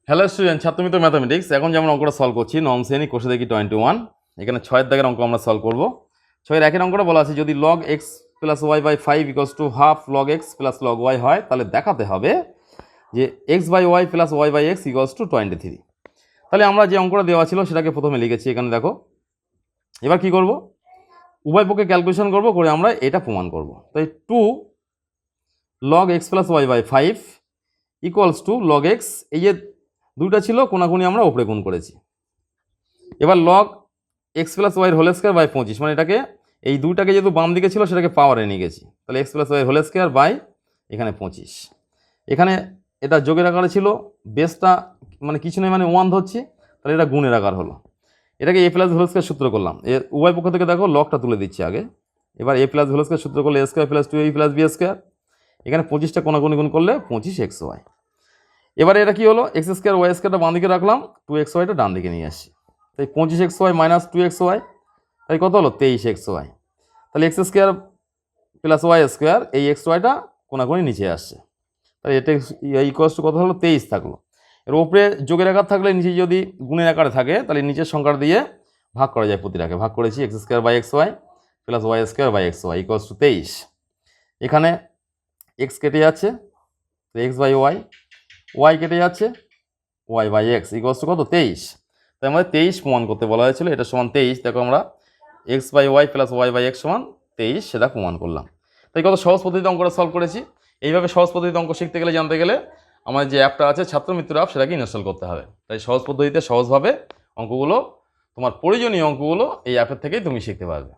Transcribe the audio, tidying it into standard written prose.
Hello student, ছাত্রমিত্র mathematics. এখন যেমন অঙ্কটা সলভ করছি নবম শ্রেণী কোষে দেখি 21। এখানে 6 দাগের অঙ্ক আমরা সলভ করব। 6-এর একের অঙ্কটা বলা আছে যদি log x plus y by 5 equals to half log x plus log y হয়, তাহলে দেখাতে হবে যে x by y plus y by x equals to 23। তাহলে আমরা যে অঙ্কটা দেওয়া ছিল সেটাকে প্রথমে লিখেছি এখানে দেখো। এবার কি করব, উভয় পক্ষে ক্যালকুলেশন করব, করে আমরা এটা প্রমাণ করব। তাই 2 log x plus y by 5 equals to log x, এই যে দুইটা ছিল কোনাকুনি আমরা ওপরে গুণ করেছি। এবার log x plus y whole square by 25, মানে এটাকে এই দুইটাকে যেহেতু বাম দিকে ছিল সেটাকে পাওয়ারে নিয়ে গেছি, তাহলে x plus y whole square by এখানে 25। এখানে এটা যোগের আকারে ছিল, বেসটা মানে কিছু নেই মানে 1 ধরছি, তাহলে এটা গুণের আকার হলো। এটাকে a প্লাস হোল স্কোয়ার সূত্র করলাম, এর উভয় পক্ষ থেকে দেখো লগটা তুলে দিচ্ছি আগে। এবার a প্লাস হোল স্কোয়ার সূত্র করলে a square plus 2ab plus b square, এখানে 25টা কোনাকুনি গুণ করলে 25xy। এবারে এটা কি হলো, এক্স স্কোয়ার ওয়াই স্কোয়ারটা বাঁ দিকে রাখলাম, 2xyটা ডান দিকে নিয়ে আসছি, তাই 25xy মাইনাস 2xy, তাই কত হলো 23xy। তাহলে x square plus y square, এই xyটা কোনাকুনি নিচে আসছে, তাহলে এটা ইকুয়ালস টু কত হলো 23 থাকলো। এর উপরে যোগের আকার থাকলে নিচে যদি গুণের আকারে থাকে তাহলে নিচের সংখ্যা দিয়ে ভাগ করা যায়, প্রতিটাকে ভাগ করেছি x square by xy plus y square by xy equals to 23। এখানে এক্স কেটে যাচ্ছে, তো এক্স বাই ওয়াই, ওয়াই কেটে যাচ্ছে, y by x equals to কত 23। তাই আমাদের 23 প্রমাণ করতে বলা হয়েছিল, এটা সমান 23। দেখো আমরা x by y plus y by x সমান 23 সেটা প্রমাণ করলাম। তাই কত সহজ পদ্ধতিতে অঙ্কটা সলভ করেছি। এইভাবে সহজ পদ্ধতিতে অঙ্ক শিখতে গেলে, জানতে গেলে আমার যে অ্যাপটা আছে ছাত্রমিত্র অ্যাপ, সেটাকে ইনস্টল করতে হবে। তাই সহজ পদ্ধতিতে সহজভাবে অঙ্কগুলো, তোমার প্রয়োজনীয় অঙ্কগুলো এই অ্যাপের থেকেই তুমি শিখতে পারবে।